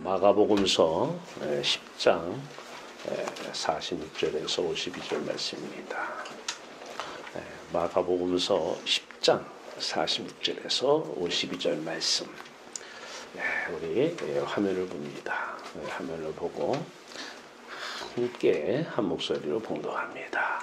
마가복음서 10장 46절에서 52절 말씀입니다. 마가복음서 10장 46절에서 52절 말씀. 우리 화면을 봅니다. 화면을 보고 함께 한 목소리로 봉독합니다.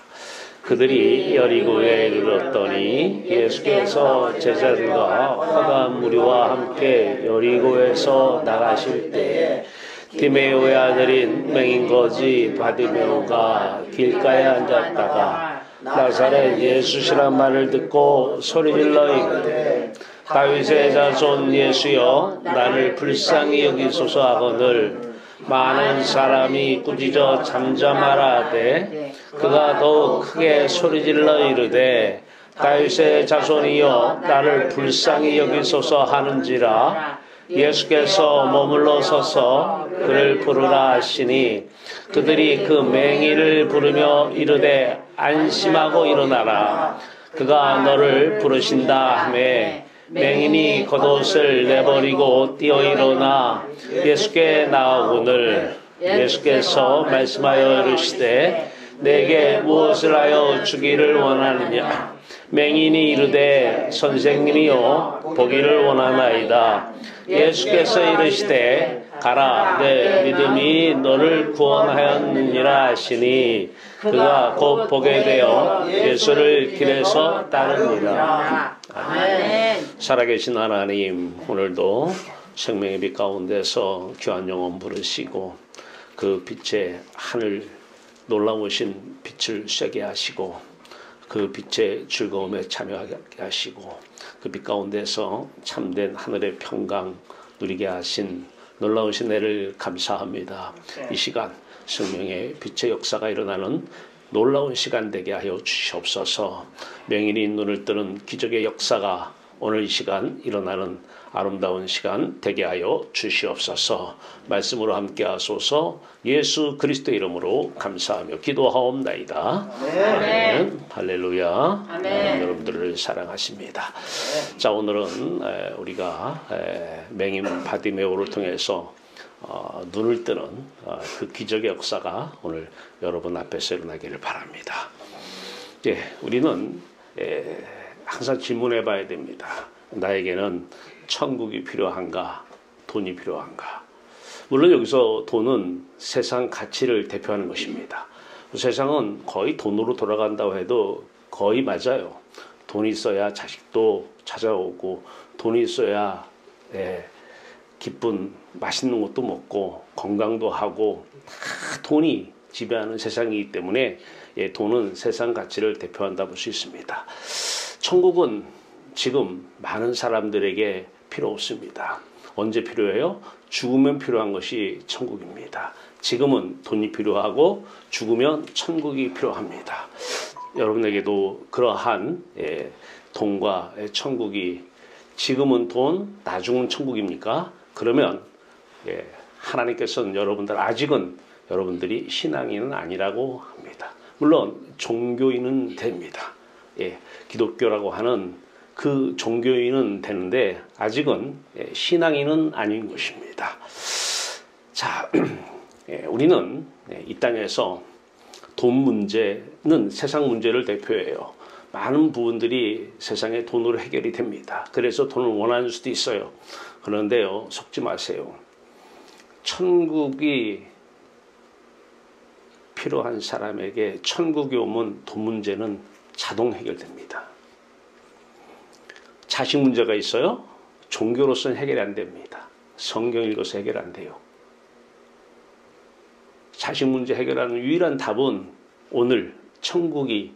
그들이 여리고에 이르렀더니 예수께서 제자들과 허다한 무리와 함께 여리고에서 나가실 때에 디메오의 아들인 맹인거지 바디메오가 길가에 앉았다가 나사렛 예수시란 말을 듣고 소리질러 이르되 다윗의 자손 예수여 나를 불쌍히 여기소서 하거늘 많은 사람이 꾸짖어 잠잠하라 하되 그가 더욱 크게 소리질러 이르되 다윗의 자손이여 나를 불쌍히 여기소서 하는지라 예수께서 머물러 서서 그를 부르라 하시니 그들이 그 맹인을 부르며 이르되 안심하고 일어나라 그가 너를 부르신다 하매 맹인이 겉옷을 내버리고 뛰어 일어나 예수께 나아오거늘 예수께서 말씀하여 이르시되 내게 무엇을 하여 주기를 원하느냐 맹인이 이르되 선생님이여 보기를 원하나이다 예수께서 이르시되 가라 내 믿음이 너를 구원하였느니라 하시니 그가 곧 보게 되어 예수를 길에서 따르니라. 아멘. 살아계신 하나님 오늘도 생명의 빛 가운데서 귀한 영혼 부르시고 그 빛의 하늘 놀라우신 빛을 쐬게 하시고 그 빛의 즐거움에 참여하게 하시고 그 빛 가운데서 참된 하늘의 평강 누리게 하신 놀라우신 애를 감사합니다. 이 시간 생명의 빛의 역사가 일어나는 놀라운 시간 되게 하여 주시옵소서. 명인이 눈을 뜨는 기적의 역사가 오늘 이 시간 일어나는 아름다운 시간 되게 하여 주시옵소서. 말씀으로 함께 하소서. 예수 그리스도 이름으로 감사하며 기도하옵나이다. 아멘. 할렐루야. 아멘. 여러분들을 사랑하십니다. 자, 오늘은 우리가 맹인 바디메오를 통해서 눈을 뜨는 그 기적의 역사가 오늘 여러분 앞에서 일어나기를 바랍니다. 우리는 항상 질문해 봐야 됩니다. 나에게는 천국이 필요한가? 돈이 필요한가? 물론 여기서 돈은 세상 가치를 대표하는 것입니다. 세상은 거의 돈으로 돌아간다고 해도 거의 맞아요. 돈이 있어야 자식도 찾아오고 돈이 있어야 기쁜 맛있는 것도 먹고 건강도 하고 다 돈이 지배하는 세상이기 때문에 돈은 세상 가치를 대표한다 볼 수 있습니다. 천국은 지금 많은 사람들에게 필요 없습니다. 언제 필요해요? 죽으면 필요한 것이 천국입니다. 지금은 돈이 필요하고 죽으면 천국이 필요합니다. 여러분에게도 그러한 돈과 천국이 지금은 돈, 나중은 천국입니까? 그러면 하나님께서는 여러분들 아직은 여러분들이 신앙인은 아니라고 합니다. 물론 종교인은 됩니다. 기독교라고 하는 그 종교인은 되는데 아직은 신앙인은 아닌 것입니다. 자, 우리는 이 땅에서 돈 문제는 세상 문제를 대표해요. 많은 부분들이 세상의 돈으로 해결이 됩니다. 그래서 돈을 원하는 수도 있어요. 그런데요, 속지 마세요. 천국이 필요한 사람에게 천국이 오면 돈 문제는 자동 해결됩니다. 자식 문제가 있어요? 종교로서는 해결이 안 됩니다. 성경 읽어서 해결 안 돼요. 자식 문제 해결하는 유일한 답은 오늘 천국이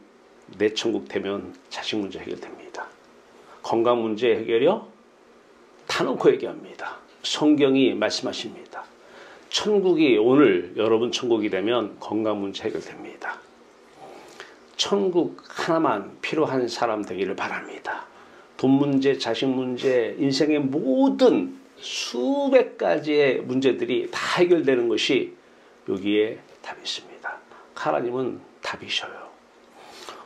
내 천국 되면 자식 문제 해결됩니다. 건강 문제 해결이요? 다 놓고 얘기합니다. 성경이 말씀하십니다. 천국이 오늘 여러분 천국이 되면 건강 문제 해결됩니다. 천국 하나만 필요한 사람 되기를 바랍니다. 돈 문제, 자식 문제, 인생의 모든 수백 가지의 문제들이 다 해결되는 것이 여기에 답이 있습니다. 하나님은 답이셔요.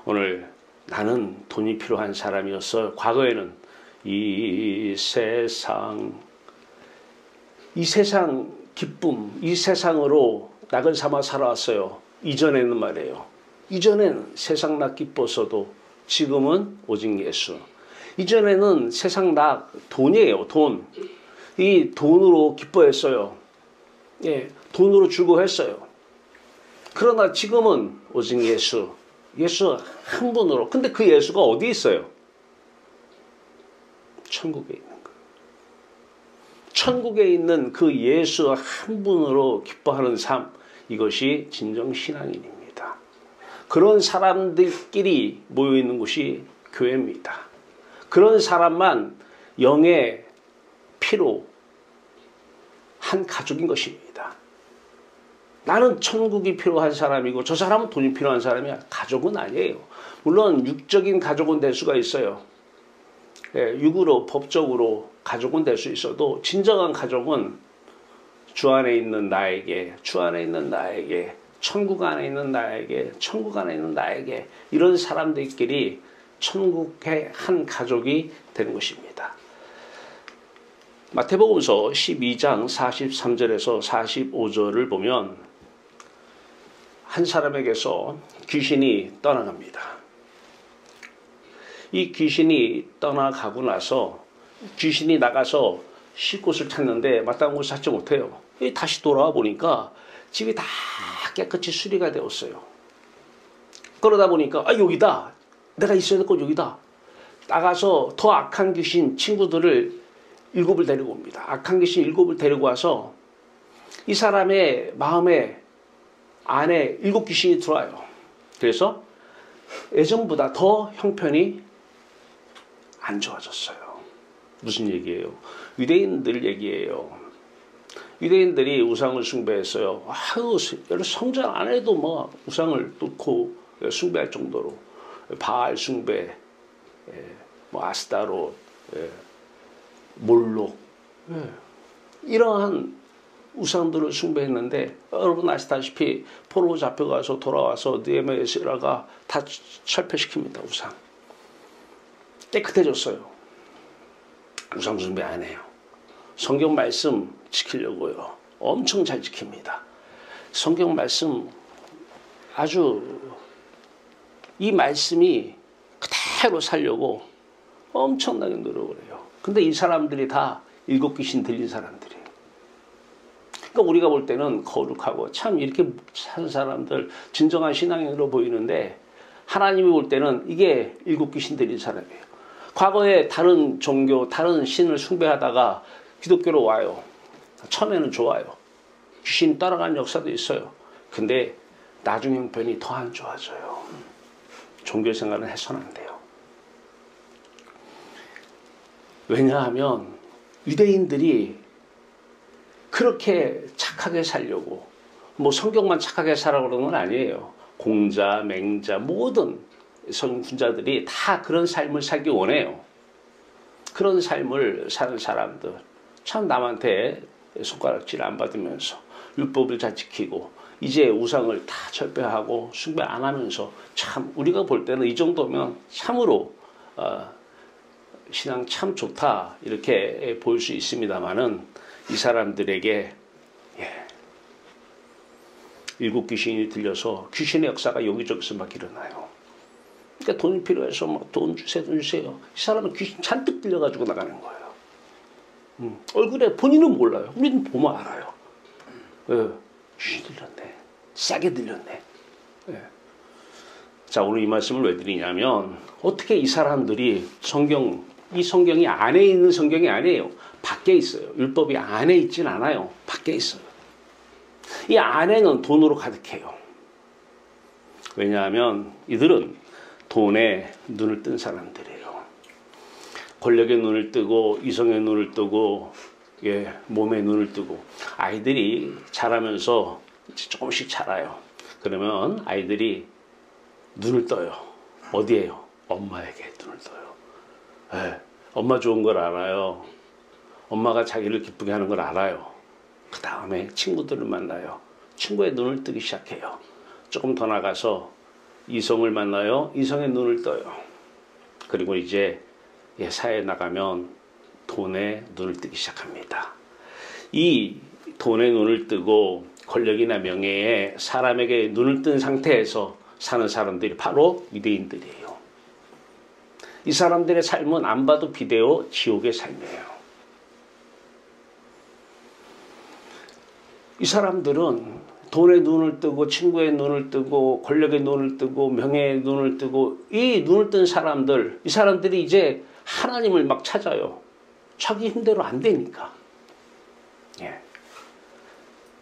오늘 나는 돈이 필요한 사람이었어요. 과거에는 이 세상 기쁨, 이 세상으로 낙을 삼아 살아왔어요. 이전에는 말이에요. 이전에는 세상 낙 기뻤어도 지금은 오직 예수. 이전에는 세상 낙 돈이에요. 돈. 이 돈으로 기뻐했어요. 예, 돈으로 즐거워했어요. 그러나 지금은 오직 예수. 예수 한 분으로. 근데 그 예수가 어디 있어요? 천국에 있는 거예요. 천국에 있는 그 예수 한 분으로 기뻐하는 삶. 이것이 진정 신앙인입니다. 그런 사람들끼리 모여있는 곳이 교회입니다. 그런 사람만 영의 피로 한 가족인 것입니다. 나는 천국이 필요한 사람이고 저 사람은 돈이 필요한 사람이야. 가족은 아니에요. 물론 육적인 가족은 될 수가 있어요. 예, 육으로 법적으로 가족은 될 수 있어도 진정한 가족은 주 안에 있는 나에게, 주 안에 있는 나에게, 천국 안에 있는 나에게, 천국 안에 있는 나에게 이런 사람들끼리 천국의 한 가족이 되는 것입니다. 마태복음서 12장 43절에서 45절을 보면 한 사람에게서 귀신이 떠나갑니다. 이 귀신이 떠나가고 나서 귀신이 나가서 쉴 곳을 찾는데 마땅한 곳을 찾지 못해요. 다시 돌아와 보니까 집이 다 깨끗이 수리가 되었어요. 그러다 보니까 여기다. 내가 있어야 될 곳 여기다. 나가서 더 악한 귀신 친구들을 7을 데리고 옵니다. 악한 귀신 7을 데리고 와서 이 사람의 마음에 안에 7 귀신이 들어와요. 그래서 예전보다 더 형편이 안 좋아졌어요. 무슨 얘기예요? 유대인들 얘기예요. 유대인들이 우상을 숭배했어요. 성전 안에도 뭐 우상을 놓고 숭배할 정도로 바알 숭배, 뭐 아스타롯, 몰록 이러한 우상들을 숭배했는데 여러분 아시다시피 포로 잡혀가서 돌아와서 느헤미야가 다 철폐시킵니다. 우상. 깨끗해졌어요. 우상 숭배 안 해요. 성경 말씀 지키려고요. 엄청 잘 지킵니다. 성경 말씀 아주 이 말씀이 그대로 살려고 엄청나게 노력을 해요. 근데 이 사람들이 다 7 귀신 들린 사람들이에요. 그러니까 우리가 볼 때는 거룩하고 참 이렇게 사는 사람들 진정한 신앙인으로 보이는데 하나님이 볼 때는 이게 7 귀신 들린 사람이에요. 과거에 다른 종교, 다른 신을 숭배하다가 기독교로 와요. 처음에는 좋아요. 귀신 따라가는 역사도 있어요. 근데 나중 형편이 더 안 좋아져요. 종교 생활은 해서는 안 돼요. 왜냐하면 유대인들이 그렇게 착하게 살려고 뭐 성경만 착하게 살아고 그러는 건 아니에요. 공자, 맹자 모든 성군자들이 다 그런 삶을 살기 원해요. 그런 삶을 사는 사람들 참 남한테 손가락질 안 받으면서 율법을 잘 지키고 이제 우상을 다 철폐하고 숭배 안 하면서 참 우리가 볼 때는 이 정도면 참으로 신앙 참 좋다 이렇게 볼 수 있습니다만은 이 사람들에게 7 귀신이 들려서 귀신의 역사가 여기저기서 막 일어나요. 그러니까 돈이 필요해서 막 돈 주세요, 돈 주세요. 이 사람은 귀신 잔뜩 들려가지고 나가는 거예요. 얼굴에 본인은 몰라요. 우리는 보면 알아요. 귀신 들렸네. 싸게 들렸네. 자, 오늘 이 말씀을 왜 드리냐면 어떻게 이 사람들이 이 성경이 안에 있는 성경이 아니에요. 밖에 있어요. 율법이 안에 있진 않아요. 밖에 있어요. 이 안에는 돈으로 가득해요. 왜냐하면 이들은 돈에 눈을 뜬 사람들이에요. 권력의 눈을 뜨고 이성의 눈을 뜨고 몸의 눈을 뜨고 아이들이 자라면서 조금씩 자라요. 그러면 아이들이 눈을 떠요. 어디에요? 엄마에게 눈을 떠요. 엄마 좋은 걸 알아요. 엄마가 자기를 기쁘게 하는 걸 알아요. 그 다음에 친구들을 만나요. 친구의 눈을 뜨기 시작해요. 조금 더 나가서 이성을 만나요. 이성의 눈을 떠요. 그리고 이제 사회에 나가면 돈에 눈을 뜨기 시작합니다. 이 돈에 눈을 뜨고 권력이나 명예에 사람에게 눈을 뜬 상태에서 사는 사람들이 바로 유대인들이에요. 이 사람들의 삶은 안 봐도 비디오 지옥의 삶이에요. 이 사람들은 돈에 눈을 뜨고 친구의 눈을 뜨고 권력의 눈을 뜨고 명예의 눈을 뜨고 이 눈을 뜬 사람들, 이 사람들이 이제 하나님을 막 찾아요. 자기 힘대로 안 되니까. 예.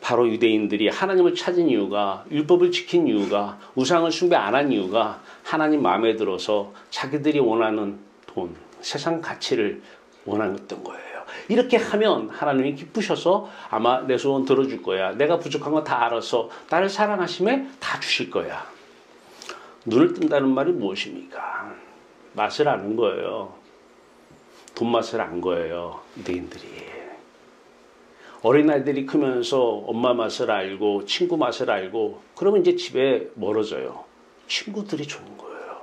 바로 유대인들이 하나님을 찾은 이유가, 율법을 지킨 이유가, 우상을 숭배 안 한 이유가 하나님 마음에 들어서 자기들이 원하는 돈, 세상 가치를 원했던 거예요. 이렇게 하면 하나님이 기쁘셔서 아마 내 소원 들어줄 거야. 내가 부족한 거 다 알아서 나를 사랑하심에 다 주실 거야. 눈을 뜬다는 말이 무엇입니까? 맛을 아는 거예요. 돈 맛을 안 거예요. 유대인들이. 어린아이들이 크면서 엄마 맛을 알고 친구 맛을 알고 그러면 이제 집에 멀어져요. 친구들이 좋은 거예요.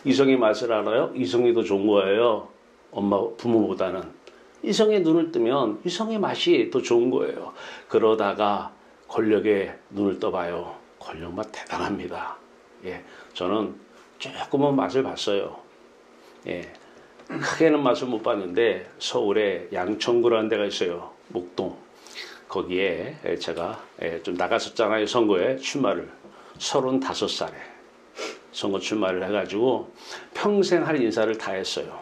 이성의 맛을 알아요? 이성이 더 좋은 거예요. 엄마 부모보다는. 이성의 눈을 뜨면 이성의 맛이 더 좋은 거예요. 그러다가 권력에 눈을 떠봐요. 권력 맛 대단합니다. 예, 저는 조금은 맛을 봤어요. 예, 크게는 맛을 못 봤는데 서울에 양천구라는 데가 있어요. 목동. 거기에 제가 좀 나갔었잖아요. 선거에 출마를. 35살에 선거 출마를 해가지고 평생 할 인사를 다 했어요.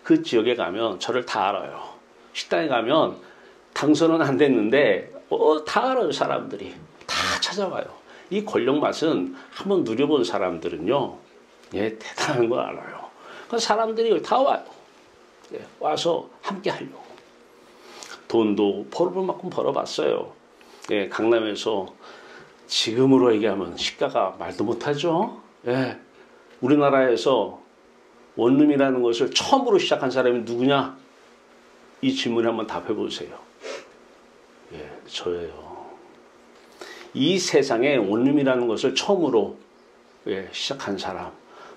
그 지역에 가면 저를 다 알아요. 식당에 가면 당선은 안 됐는데 다 알아요. 사람들이 다 찾아와요. 이 권력 맛은 한번 누려본 사람들은요, 예, 대단한 거 알아요. 그 사람들이 다 와요. 예, 와서 함께 하려고. 돈도 벌어볼 만큼 벌어봤어요. 예, 강남에서 지금으로 얘기하면 시가가 말도 못하죠. 예, 우리나라에서 원룸이라는 것을 처음으로 시작한 사람이 누구냐? 이 질문에 한번 답해 보세요. 예, 저예요. 이 세상에 원룸이라는 것을 처음으로 시작한 사람.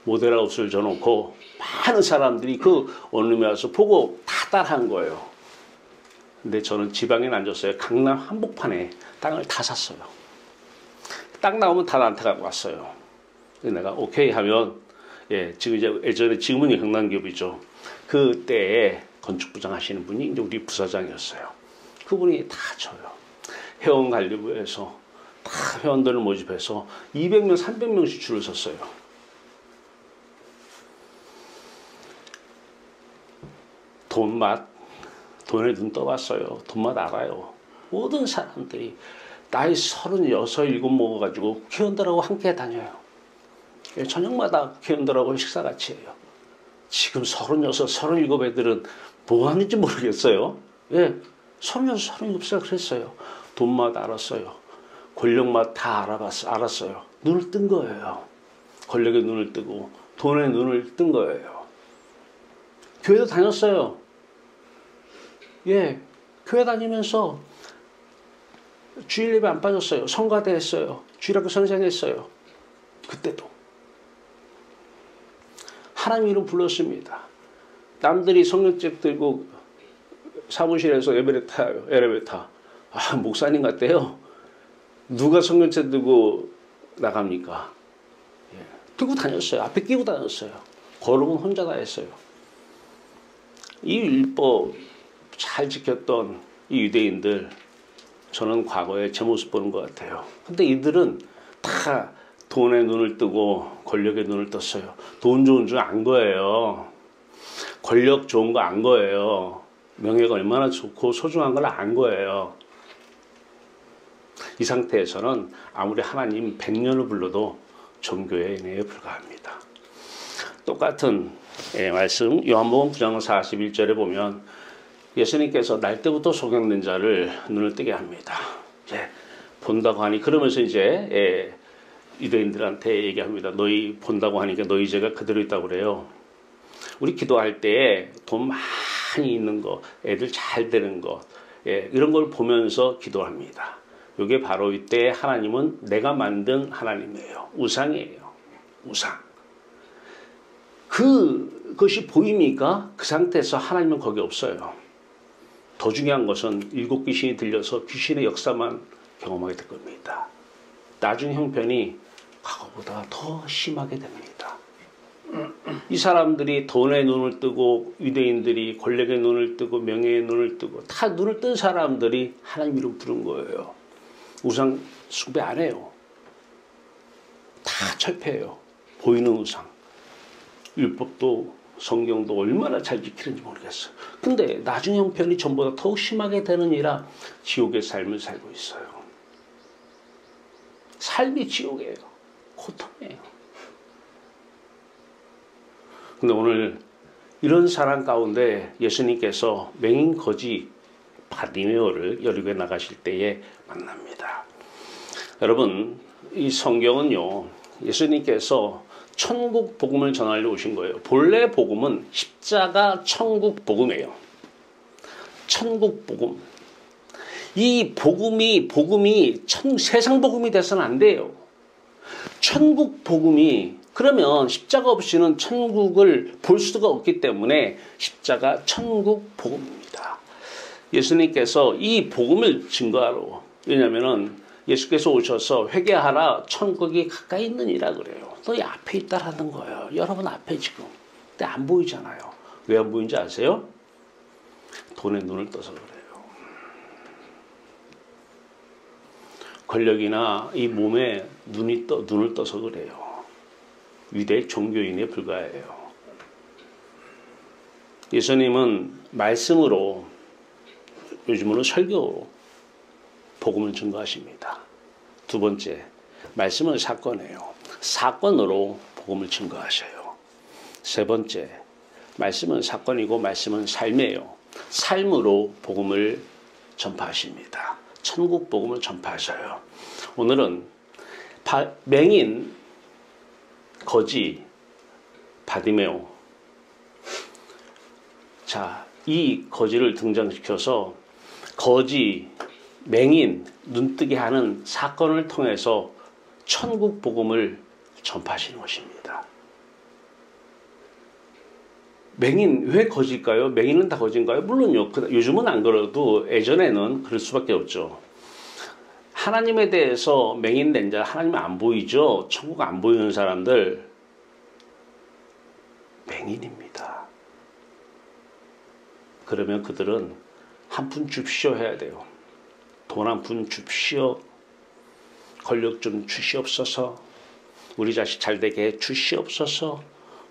모델하우스를 줘놓고 많은 사람들이 그 원룸에 와서 보고 다 따라한 거예요. 근데 저는 지방에 앉았어요. 강남 한복판에 땅을 다 샀어요. 땅 나오면 다 나한테 갖고 왔어요. 내가 오케이 하면, 예, 지금 이제 예전에 지금은 경남기업이죠. 그때에 건축부장 하시는 분이 이제 우리 부사장이었어요. 그분이 다 저요. 회원관리부에서 다 회원들을 모집해서 200명, 300명씩 줄을 섰어요. 돈맛, 돈에 눈 떠봤어요. 돈맛 알아요. 모든 사람들이 나이 36, 7 먹어가지고 국회의원들하고 함께 다녀요. 저녁마다 국회의원들하고 식사 같이 해요. 지금 36, 37 애들은 뭐 하는지 모르겠어요. 예, 36, 37살 그랬어요. 돈맛 알았어요. 권력맛 다 알았어요. 눈을 뜬 거예요. 권력에 눈을 뜨고 돈에 눈을 뜬 거예요. 교회도 다녔어요. 예, 교회 다니면서 주일 예배 안 빠졌어요. 성가대 했어요. 주일학교 선생했어요. 그때도. 하나님 이름 불렀습니다. 남들이 성령책 들고 사무실에서 예배를 타요. 엘리베이터. 아, 목사님 같대요. 누가 성령책 들고 나갑니까? 예, 들고 다녔어요. 앞에 끼고 다녔어요. 걸음은 혼자 다 했어요. 이 율법 잘 지켰던 이 유대인들, 저는 과거에 제 모습 보는 것 같아요. 근데 이들은 다 돈에 눈을 뜨고 권력에 눈을 떴어요. 돈 좋은 줄 안 거예요. 권력 좋은 거 안 거예요. 명예가 얼마나 좋고 소중한 걸 안 거예요. 이 상태에서는 아무리 하나님 100년을 불러도 종교의 은혜에 불과합니다. 똑같은 말씀 요한복음 9장 41절에 보면 예수님께서 날 때부터 소경된 자를 눈을 뜨게 합니다. 본다고 하니 그러면서 이제 유대인들한테 얘기합니다. 너희 본다고 하니까 너희 죄가 그대로 있다고 그래요. 우리 기도할 때 돈 많이 있는 거, 애들 잘 되는 거, 이런 걸 보면서 기도합니다. 이게 바로 이때 하나님은 내가 만든 하나님이에요. 우상이에요. 우상. 그것이 보입니까? 그 상태에서 하나님은 거기 없어요. 더 중요한 것은 7 귀신이 들려서 귀신의 역사만 경험하게 될 겁니다. 나중 형편이 과거보다 더 심하게 됩니다. 이 사람들이 돈에 눈을 뜨고 유대인들이 권력의 눈을 뜨고 명예의 눈을 뜨고 다 눈을 뜬 사람들이 하나님 이름 부른 거예요. 우상 숭배 안 해요. 다 철폐해요. 보이는 우상. 율법도 성경도 얼마나 잘 지키는지 모르겠어요. 근데 나중 형편이 전보다 더욱 심하게 되느니라 지옥의 삶을 살고 있어요. 삶이 지옥이에요. 고통이에요. 근데 오늘 이런 사람 가운데 예수님께서 맹인 거지 바디메오를 여리고에 나가실 때에 만납니다. 여러분, 이 성경은요, 예수님께서 천국 복음을 전하려 오신 거예요. 본래 복음은 십자가 천국 복음이에요. 천국 복음. 이 복음이 세상 복음이 돼서는 안 돼요. 천국 복음이, 그러면 십자가 없이는 천국을 볼 수가 없기 때문에 십자가 천국 복음입니다. 예수님께서 이 복음을 증거하러, 왜냐면은 예수께서 오셔서 회개하라 천국이 가까이 있느니라 그래요. 너희 앞에 있다라는 거예요. 여러분 앞에 지금. 근데 안 보이잖아요. 왜 안 보이는지 아세요? 돈에 눈을 떠서 그래요. 권력이나 이 몸에 눈을 떠서 그래요. 위대 종교인에 불과해요. 예수님은 말씀으로, 요즘으로 설교로 복음을 증거하십니다. 두 번째, 말씀은 사건이에요. 사건으로 복음을 증거하셔요. 세 번째, 말씀은 사건이고 말씀은 삶이에요. 삶으로 복음을 전파하십니다. 천국 복음을 전파하셔요. 오늘은 맹인, 거지, 바디메오. 자, 이 거지를 등장시켜서 거지, 맹인, 눈뜨게 하는 사건을 통해서 천국 복음을 전파하시는 것입니다. 맹인, 왜 거지일까요? 맹인은 다 거지인가요? 물론요. 요즘은 안 그래도 예전에는 그럴 수밖에 없죠. 하나님에 대해서 맹인된 자, 하나님 안 보이죠? 천국 안 보이는 사람들, 맹인입니다. 그러면 그들은 한 푼 줍쇼 해야 돼요. 돈 한 푼 줍쇼. 권력 좀 주시옵소서. 우리 자식 잘 되게 해 주시옵소서.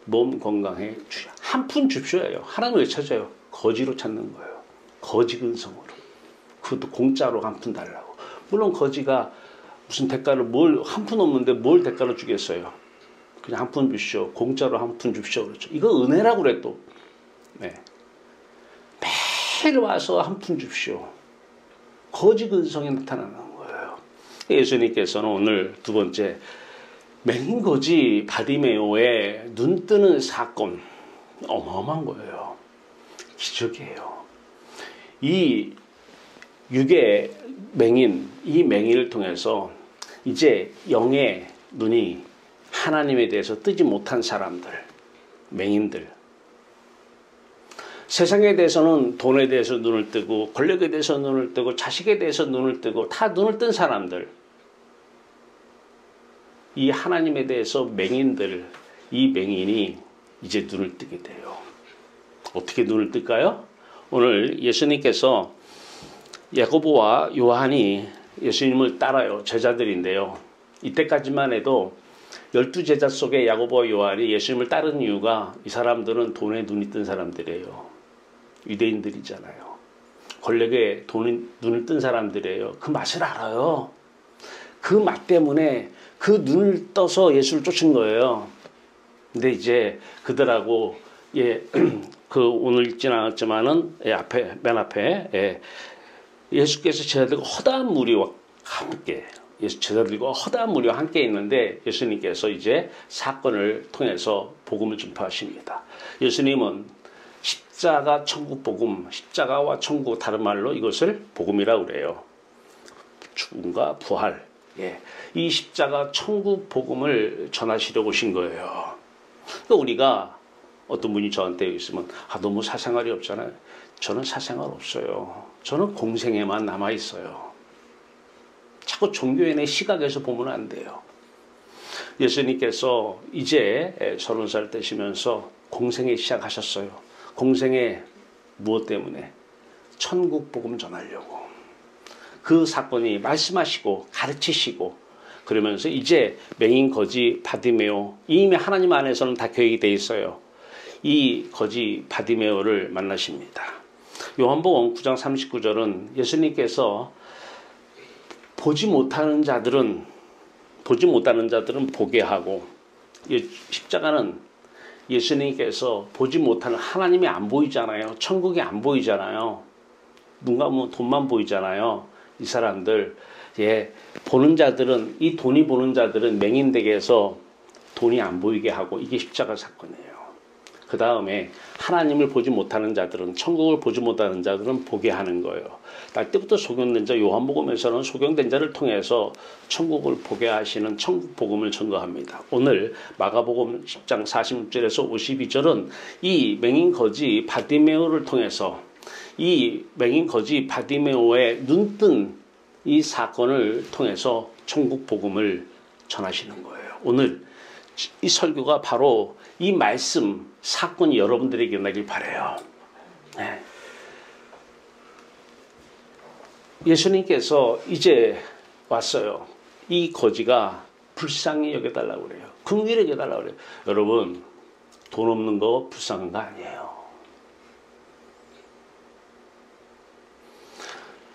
몸 건강해 주시. 한 푼 줍쇼예요. 하나님 왜 찾아요? 거지로 찾는 거예요. 거지 근성으로. 그것도 공짜로 한 푼 달라고. 물론 거지가 무슨 대가를 한 푼 없는데 뭘 대가로 주겠어요. 그냥 한 푼 주시오. 공짜로 한 푼 줍쇼. 그렇죠. 이거 은혜라고 그래 또. 네. 매일 와서 한 푼 줍쇼. 거지 근성이 나타나는 거예요. 예수님께서는 오늘 두 번째, 맹거지 바디메오의 눈 뜨는 사건, 어마어마한 거예요. 기적이에요. 이 육의 맹인, 이 맹인을 통해서 이제 영의 눈이 하나님에 대해서 뜨지 못한 사람들, 맹인들, 세상에 대해서는 돈에 대해서 눈을 뜨고 권력에 대해서 눈을 뜨고 자식에 대해서 눈을 뜨고 다 눈을 뜬 사람들, 이 하나님에 대해서 맹인들, 이 맹인이 이제 눈을 뜨게 돼요. 어떻게 눈을 뜰까요? 오늘 예수님께서 야고보와 요한이 예수님을 따라요. 제자들인데요. 이때까지만 해도 12제자 속에 야고보와 요한이 예수님을 따르는 이유가 이 사람들은 돈에 눈이 뜬 사람들이에요. 유대인들이잖아요. 권력에 눈을 뜬 사람들이에요. 그 맛을 알아요. 그 맛 때문에 그 눈을 떠서 예수를 쫓은 거예요. 근데 이제 그들하고 그 오늘 읽진 않았지만은 맨 앞에 예수께서 제자들과 허다한 무리와 함께 제자들과 허다한 무리와 함께 있는데 예수님께서 이제 사건을 통해서 복음을 전파하십니다. 예수님은 십자가 천국 복음, 십자가와 천국, 다른 말로 이것을 복음이라고 그래요. 죽음과 부활. 이 십자가 천국 복음을 전하시려고 오신 거예요. 그러니까 우리가 어떤 분이 저한테 있으면 너무 사생활이 없잖아요. 저는 사생활 없어요. 저는 공생에만 남아 있어요. 자꾸 종교인의 시각에서 보면 안 돼요. 예수님께서 이제 30살 되시면서 공생에 시작하셨어요. 공생에 무엇 때문에? 천국 복음 전하려고. 그 사건이 말씀하시고 가르치시고 그러면서 이제 맹인 거지 바디메오, 이미 하나님 안에서는 다 계획이 돼 있어요. 이 거지 바디메오를 만나십니다. 요한복음 9장 39절은 예수님께서 보지 못하는 자들은 보게 하고, 십자가는 예수님께서 보지 못하는, 하나님이 안 보이잖아요. 천국이 안 보이잖아요. 눈 감으면 돈만 보이잖아요. 이 사람들, 보는 자들은, 이 돈이 보는 자들은 맹인되게 해서 돈이 안 보이게 하고, 이게 십자가 사건이에요. 그 다음에 하나님을 보지 못하는 자들은, 천국을 보지 못하는 자들은 보게 하는 거예요. 날 때부터 소경된 자, 요한복음에서는 소경된 자를 통해서 천국을 보게 하시는 천국 복음을 전거합니다. 오늘 마가복음 10장 46절에서 52절은 이 맹인 거지 바디메오를 통해서, 이 맹인 거지 바디메오의 눈뜬 이 사건을 통해서 천국 복음을 전하시는 거예요. 오늘 이 설교가 바로 이 말씀 사건이 여러분들에게 일어나길 바라요. 네. 예수님께서 이제 왔어요. 이 거지가 불쌍히 여겨달라고 그래요. 긍휼히 여겨달라고 그래요. 여러분, 돈 없는 거 불쌍한 거 아니에요.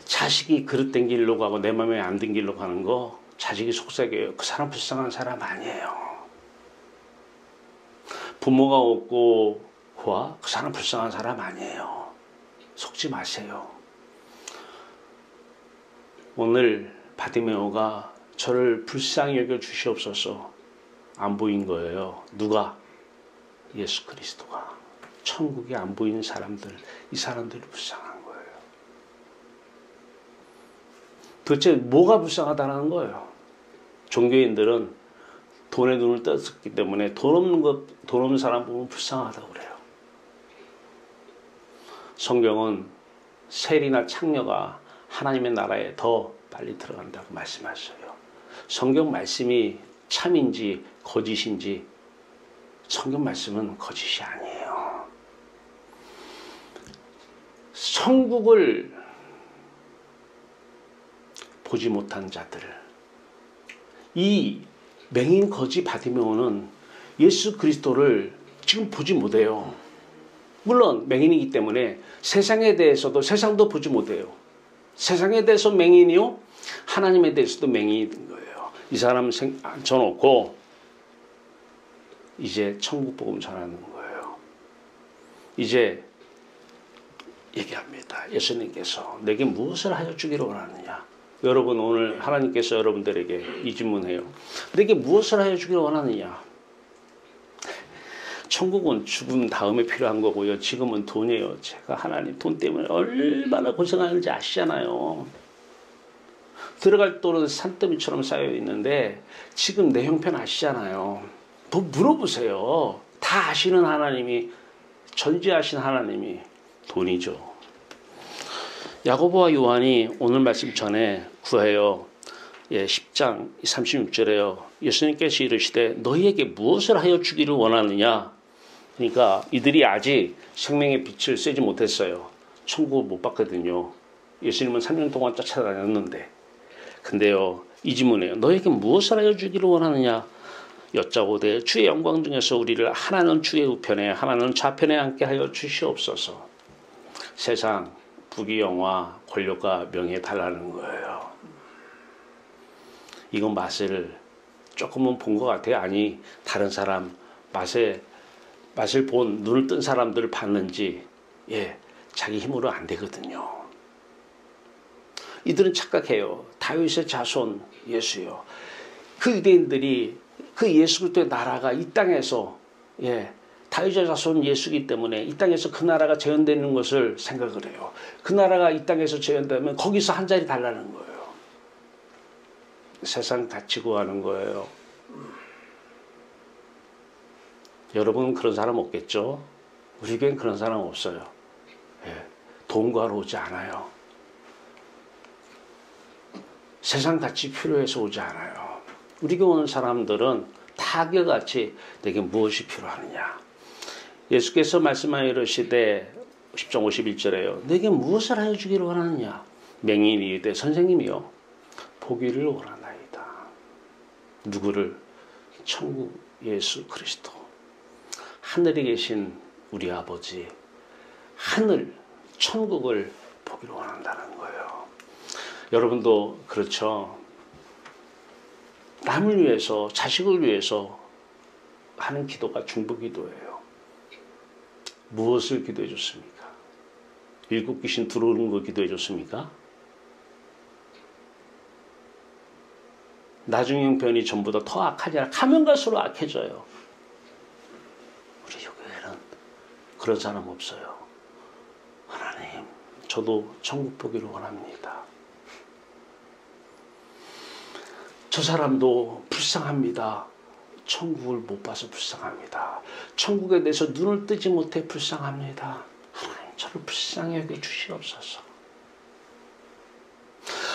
자식이 그릇 된 길로 가고 내 마음에 안 든 길로 가는 거 자식이 속삭여요. 그 사람 불쌍한 사람 아니에요. 부모가 없고 그 사람 불쌍한 사람 아니에요. 속지 마세요. 오늘 바디메오가 저를 불쌍히 여겨 주시옵소서 안 보인 거예요. 누가? 예수 그리스도가. 천국이 안 보이는 사람들, 이 사람들이 불쌍한 거예요. 도대체 뭐가 불쌍하다는 거예요? 종교인들은 돈에 눈을 떴기 때문에 돈 없는 사람 보면 불쌍하다고 그래요. 성경은 세리나 창녀가 하나님의 나라에 더 빨리 들어간다고 말씀하셔요. 성경 말씀이 참인지 거짓인지, 성경 말씀은 거짓이 아니에요. 천국을 보지 못한 자들, 이 맹인 거지 바디메오는 예수 그리스도를 지금 보지 못해요. 물론 맹인이기 때문에 세상에 대해서도, 세상도 보지 못해요. 세상에 대해서 맹인이요, 하나님에 대해서도 맹인인 거예요. 이 사람 앉혀놓고 이제 천국 복음 전하는 거예요. 이제 얘기합니다. 예수님께서 내게 무엇을 하여 주기를 원하느냐. 여러분, 오늘 하나님께서 여러분들에게 이 질문해요. 내게 무엇을 하여 주기를 원하느냐. 천국은 죽음 다음에 필요한 거고요. 지금은 돈이에요. 제가 하나님 돈 때문에 얼마나 고생하는지 아시잖아요. 들어갈 돈은 산더미처럼 쌓여 있는데 지금 내 형편 아시잖아요. 더 물어보세요. 다 아시는 하나님이, 전지하신 하나님이 돈이죠. 야고보와 요한이 오늘 말씀 전에 구해요. 10장 36절에요. 예수님께서 이르시되 너희에게 무엇을 하여 주기를 원하느냐. 그러니까 이들이 아직 생명의 빛을 쐬지 못했어요. 천국을 못 봤거든요. 예수님은 3년 동안 쫓아다녔는데. 근데요, 이 질문이에요. 너희에게 무엇을 하여 주기를 원하느냐. 여짜오되 주의 영광 중에서 우리를 하나는 주의 우편에 하나는 좌편에 앉게 하여 주시옵소서. 세상 부귀영화, 권력과 명예에 달라는 거예요. 이건 맛을 조금은 본 것 같아요. 아니, 다른 사람 맛을 본, 눈을 뜬 사람들을 봤는지, 자기 힘으로 안 되거든요. 이들은 착각해요. 다윗의 자손 예수요. 그 유대인들이 그 예수 그리스도의 나라가 이 땅에서, 다윗의 자손 예수이기 때문에 이 땅에서 그 나라가 재현되는 것을 생각을 해요. 그 나라가 이 땅에서 재현되면 거기서 한 자리 달라는 거예요. 세상 다치고 하는 거예요. 여러분은 그런 사람 없겠죠? 우리 교회는 그런 사람 없어요. 돈 구하러 오지 않아요. 세상 가치 필요해서 오지 않아요. 우리 교회 오는 사람들은 다 한결같이 내게 무엇이 필요하느냐. 예수께서 말씀하여 이르시되 10장 51절에요. 내게 무엇을 하여 주기를 원하느냐. 맹인이 이르되 선생님이요 보기를 원하나이다. 누구를? 천국 예수 그리스도. 하늘에 계신 우리 아버지, 하늘 천국을 보기를 원한다는 거예요. 여러분도 그렇죠. 남을 위해서, 자식을 위해서 하는 기도가 중보기도예요. 무엇을 기도해 줬습니까? 일곱 귀신 들어오는 거 기도해 줬습니까? 나중 형편이 전보다 더 악하지 않아. 가면 갈수록 악해져요. 우리 교회는 그런 사람 없어요. 하나님, 저도 천국 보기를 원합니다. 저 사람도 불쌍합니다. 천국을 못 봐서 불쌍합니다. 천국에 대해서 눈을 뜨지 못해 불쌍합니다. 하나님, 저를 불쌍히 여겨 주시옵소서.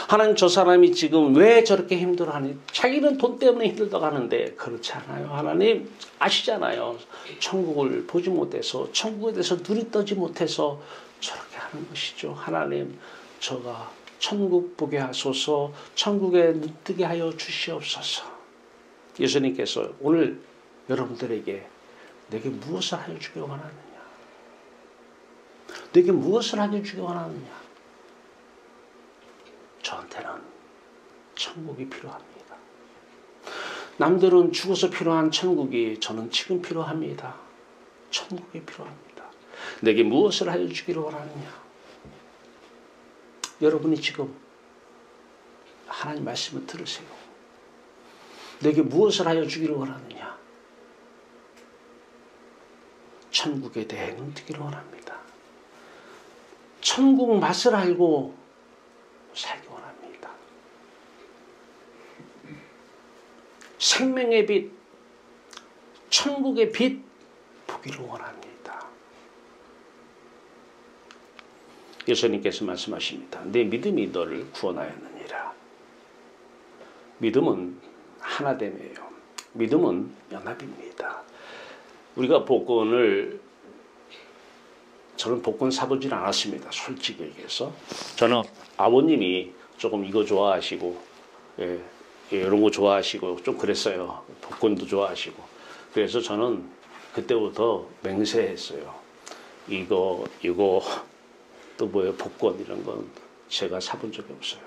하나님, 저 사람이 지금 왜 저렇게 힘들어하니? 자기는 돈 때문에 힘들다고 하는데 그렇지 않아요. 하나님 아시잖아요. 천국을 보지 못해서, 천국에 대해서 눈이 떠지 못해서 저렇게 하는 것이죠. 하나님, 저가 천국 보게 하소서. 천국에 눈뜨게 하여 주시옵소서. 예수님께서 오늘 여러분들에게 내게 무엇을 하여 주기 원하느냐? 내게 무엇을 하여 주기 원하느냐? 저한테는 천국이 필요합니다. 남들은 죽어서 필요한 천국이 저는 지금 필요합니다. 천국이 필요합니다. 내게 무엇을 하여 주기를 원하느냐? 여러분이 지금 하나님 말씀을 들으세요. 내게 무엇을 하여 주기를 원하느냐? 천국에 대해 눈뜨기를 원합니다. 천국 맛을 알고 살기 원합니다. 생명의 빛, 천국의 빛 보기를 원합니다. 예수님께서 말씀하십니다. 내 믿음이 너를 구원하였느니라. 믿음은 하나됨이에요. 믿음은 연합입니다. 우리가 복권을, 저는 복권 사보질 않았습니다. 솔직히 얘기해서. 저는 아버님이 조금 이거 좋아하시고, 이런 거 좋아하시고 좀 그랬어요. 복권도 좋아하시고. 그래서 저는 그때부터 맹세했어요. 이거 또 뭐예요? 복권 이런 건 제가 사본 적이 없어요.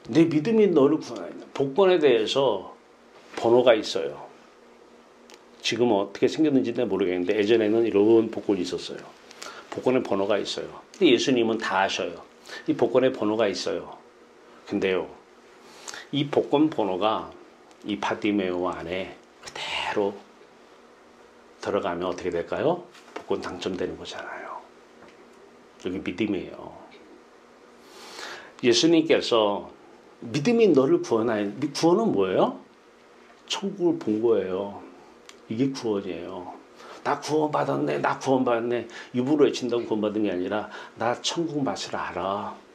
내 믿음이 너를 구원하였다. 복권에 대해서 번호가 있어요. 지금 어떻게 생겼는지 모르겠는데 예전에는 이런 복권이 있었어요. 복권에 번호가 있어요. 근데 예수님은 다 아셔요. 이 복권에 번호가 있어요. 근데요, 이 복권 번호가 이 바디메오 안에 그대로 들어가면 어떻게 될까요? 복권 당첨되는 거잖아요. 여기 믿음이에요. 예수님께서 믿음이 너를 구원하여, 구원은 뭐예요? 천국을 본 거예요. 이게 구원이에요. 나 구원받았네, 나 구원받았네. 입으로 외친다고 구원받은 게 아니라 나 천국 맛을 알아.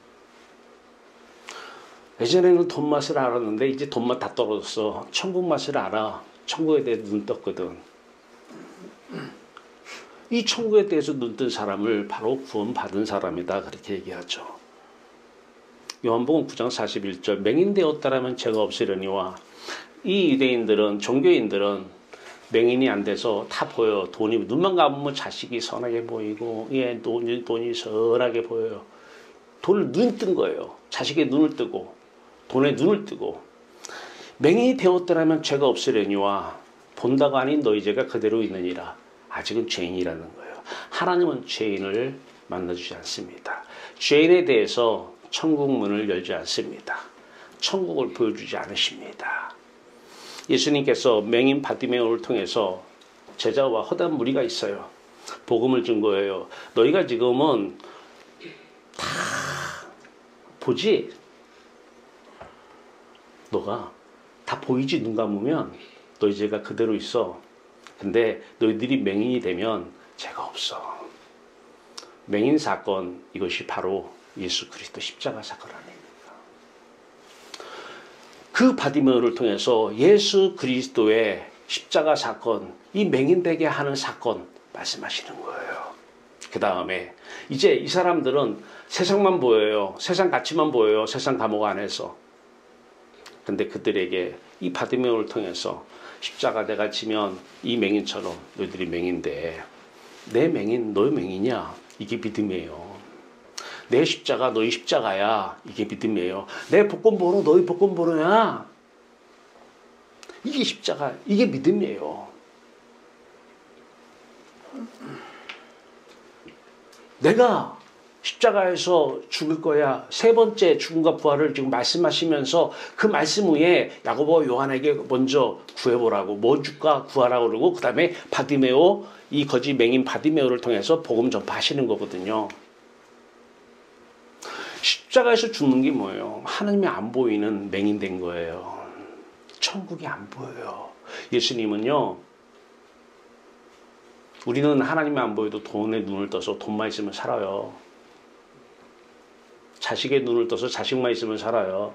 예전에는 돈 맛을 알았는데 이제 돈 맛 다 떨어졌어. 천국 맛을 알아. 천국에 대해 눈 떴거든. 이 천국에 대해서 눈 뜬 사람을 바로 구원받은 사람이다. 그렇게 얘기하죠. 요한복음 9장 41절 맹인되었다라면 죄가 없으려니와 이 유대인들은, 종교인들은 맹인이 안 돼서 다 보여. 돈이 눈만 감으면 자식이 선하게 보이고 돈이 선하게 보여요. 돈을 눈 뜬 거예요. 자식의 눈을 뜨고 돈에 눈을 뜨고 맹인이 되었더라면 죄가 없으려니와 본다가 아닌 너희 죄가 그대로 있느니라. 아직은 죄인이라는 거예요. 하나님은 죄인을 만나주지 않습니다. 죄인에 대해서 천국 문을 열지 않습니다. 천국을 보여주지 않으십니다. 예수님께서 맹인 바디메오를 통해서 제자와 허다한 무리가 있어요. 복음을 준 거예요. 너희가 지금은 다 보지? 너가 다 보이지? 눈 감으면 너희 죄가 그대로 있어. 근데 너희들이 맹인이 되면 죄가 없어. 맹인 사건, 이것이 바로 예수 그리스도 십자가 사건 아닙니까? 그 바디메오를 통해서 예수 그리스도의 십자가 사건, 이 맹인되게 하는 사건 말씀하시는 거예요. 그 다음에 이제 이 사람들은 세상만 보여요. 세상 가치만 보여요. 세상 감옥 안에서. 근데 그들에게 이 바디메오를 통해서 십자가 내가 지면 이 맹인처럼 너희들이 맹인데 내 맹인 너희 맹이냐? 이게 믿음이에요. 내 십자가 너희 십자가야. 이게 믿음이에요. 내 복권번호 너희 복권번호야. 이게 십자가, 이게 믿음이에요. 내가 십자가에서 죽을 거야. 세 번째 죽음과 부활을 지금 말씀하시면서 그 말씀 후에 야고보 요한에게 먼저 구해보라고, 뭐 줄까 구하라고 그러고 그 다음에 바디메오, 이 거짓 맹인 바디메오를 통해서 복음 전파하시는 거거든요. 십자가에서 죽는 게 뭐예요? 하나님이 안 보이는 맹인된 거예요. 천국이 안 보여요. 예수님은요, 우리는 하나님이 안 보여도 돈에 눈을 떠서 돈만 있으면 살아요. 자식의 눈을 떠서 자식만 있으면 살아요.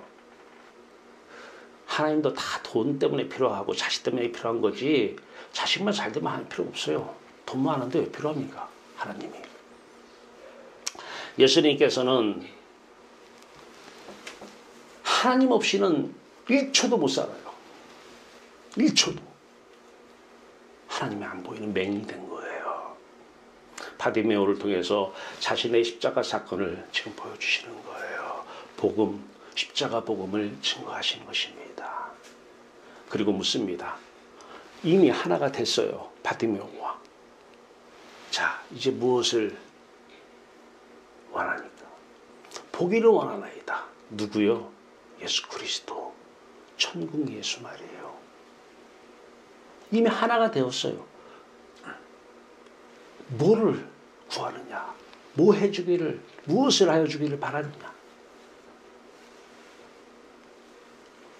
하나님도 다 돈 때문에 필요하고 자식 때문에 필요한 거지, 자식만 잘 되면 할 필요 없어요. 돈만 하는데 왜 필요합니까? 하나님이. 예수님께서는 하나님 없이는 1초도 못 살아요. 1초도. 하나님이 안 보이는 맹인이 된 거예요. 바디메오를 통해서 자신의 십자가 사건을 지금 보여주시는 거예요. 복음, 십자가 복음을 증거하시는 것입니다. 그리고 묻습니다. 이미 하나가 됐어요. 바디메오와. 자, 이제 무엇을 원하니까? 보기를 원하나이다. 누구요? 예수 그리스도. 천국 예수 말이에요. 이미 하나가 되었어요. 뭐를 구하느냐? 뭐 해주기를, 무엇을 하여 주기를 바라느냐?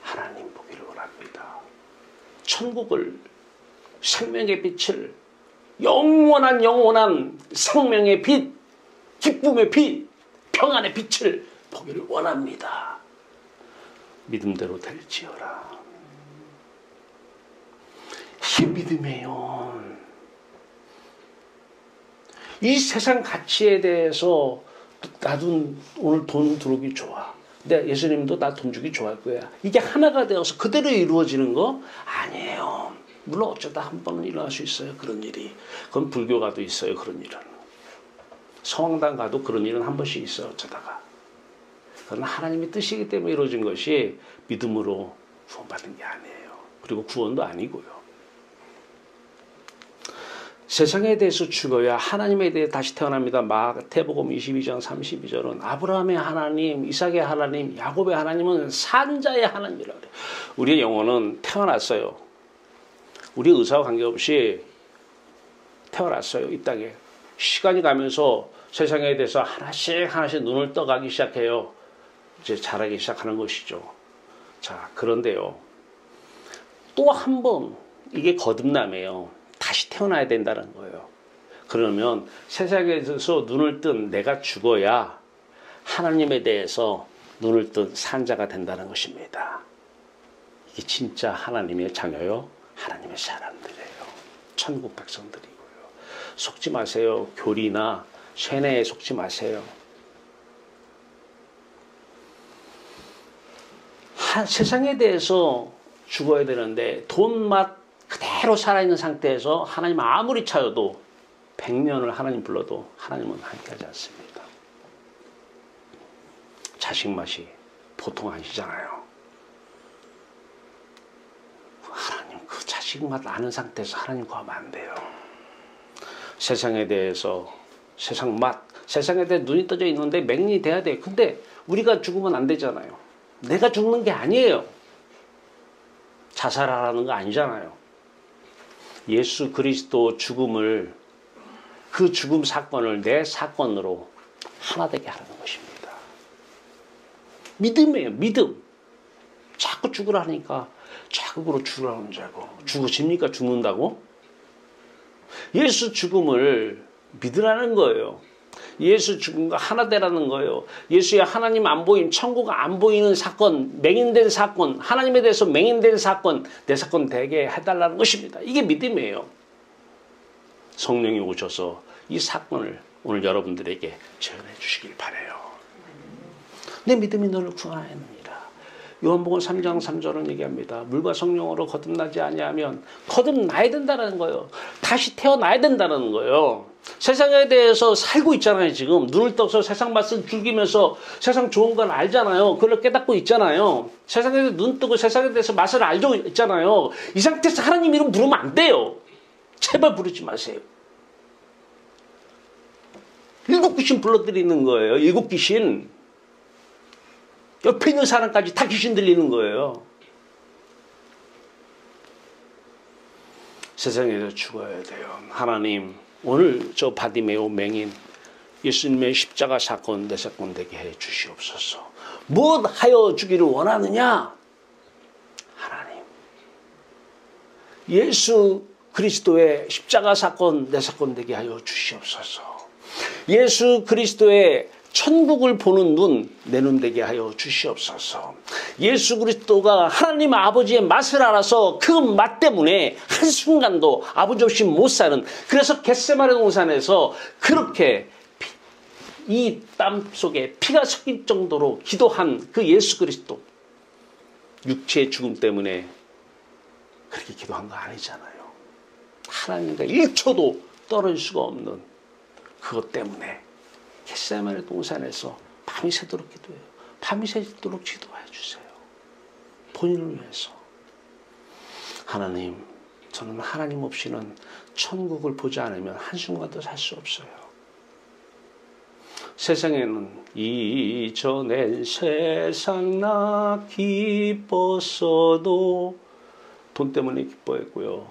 하나님 보기를 원합니다. 천국을, 생명의 빛을, 영원한 생명의 빛, 기쁨의 빛, 평안의 빛을 보기를 원합니다. 믿음대로 될지어라. 이게 믿음이에요. 이 세상 가치에 대해서 나도 오늘 돈 들어오기 좋아. 근데 예수님도 나 돈 주기 좋아할 거야. 이게 하나가 되어서 그대로 이루어지는 거 아니에요. 물론 어쩌다 한 번은 일어날 수 있어요. 그런 일이. 그건 불교 가도 있어요. 그런 일은. 성황당 가도 그런 일은 한 번씩 있어요. 어쩌다가. 그건 하나님의 뜻이기 때문에 이루어진 것이 믿음으로 구원받은 게 아니에요. 그리고 구원도 아니고요. 세상에 대해서 죽어야 하나님에 대해 다시 태어납니다. 마태복음 22장 32절은 아브라함의 하나님, 이삭의 하나님, 야곱의 하나님은 산자의 하나님이라고 그래요. 우리의 영혼은 태어났어요. 우리 의사와 관계없이 태어났어요. 이 땅에. 시간이 가면서 세상에 대해서 하나씩 눈을 떠가기 시작해요. 이제 자라기 시작하는 것이죠. 자, 그런데요. 또 한 번 이게 거듭남이에요. 다시 태어나야 된다는 거예요. 그러면 세상에 대해서 눈을 뜬 내가 죽어야 하나님에 대해서 눈을 뜬 산자가 된다는 것입니다. 이게 진짜 하나님의 자녀요. 하나님의 사람들이에요. 천국 백성들이고요. 속지 마세요. 교리나 쇠뇌에 속지 마세요. 세상에 대해서 죽어야 되는데 돈 맛 그대로 살아있는 상태에서 하나님 아무리 찾아도 100년을 하나님 불러도 하나님은 함께하지 않습니다. 자식 맛이 보통 아니잖아요. 하나님 그 자식 맛 아는 상태에서 하나님 구하면 안 돼요. 세상에 대해서 세상 맛, 세상에 대해 눈이 떠져 있는데 맹인이 돼야 돼. 근데 우리가 죽으면 안 되잖아요. 내가 죽는 게 아니에요. 자살하라는 거 아니잖아요. 예수 그리스도 죽음을, 그 죽음 사건을 내 사건으로 하나 되게 하는 것입니다. 믿음이에요. 믿음. 자꾸 죽으라니까 자극으로 죽으라는 줄 알고. 죽으십니까? 죽는다고? 예수 죽음을 믿으라는 거예요. 예수 죽음과 하나 되라는 거예요. 예수의 하나님 안 보임, 천국 안 보이는 사건, 맹인된 사건, 하나님에 대해서 맹인된 사건, 내 사건 되게 해달라는 것입니다. 이게 믿음이에요. 성령이 오셔서 이 사건을 오늘 여러분들에게 재현해 주시길 바라요. 내 믿음이 너를 구하였느니라. 요한복음 3장 3절은 얘기합니다. 물과 성령으로 거듭나지 아니하면 거듭나야 된다는 거예요. 다시 태어나야 된다는 거예요. 세상에 대해서 살고 있잖아요. 지금 눈을 떠서 세상 맛을 즐기면서 세상 좋은 걸 알잖아요. 그걸 깨닫고 있잖아요. 세상에 대해서 눈 뜨고 세상에 대해서 맛을 알고 있잖아요. 이 상태에서 하나님 이름 부르면 안 돼요. 제발 부르지 마세요. 7 귀신 불러들이는 거예요. 7 귀신. 옆에 있는 사람까지 다 귀신 들리는 거예요. 세상에서 죽어야 돼요. 하나님, 오늘 저 바디메오 맹인 예수님의 십자가 사건 내 사건 되게 해 주시옵소서. 무엇 하여 주기를 원하느냐? 하나님, 예수 그리스도의 십자가 사건 내 사건 되게 하여 주시옵소서. 예수 그리스도의 천국을 보는 눈, 내 눈 되게 하여 주시옵소서. 예수 그리스도가 하나님 아버지의 맛을 알아서 그 맛 때문에 한순간도 아버지 없이 못 사는, 그래서 겟세마네 동산에서 그렇게 이 땀 속에 피가 섞일 정도로 기도한 그 예수 그리스도, 육체의 죽음 때문에 그렇게 기도한 거 아니잖아요. 하나님과 1초도 떨어질 수가 없는 그것 때문에 겟세마네 동산에서 밤이 새도록 기도해요. 밤이 새도록 기도해 주세요. 본인을 위해서. 하나님, 저는 하나님 없이는 천국을 보지 않으면 한순간도 살 수 없어요. 세상에는 이전엔 세상 나 기뻤어도 돈 때문에 기뻐했고요.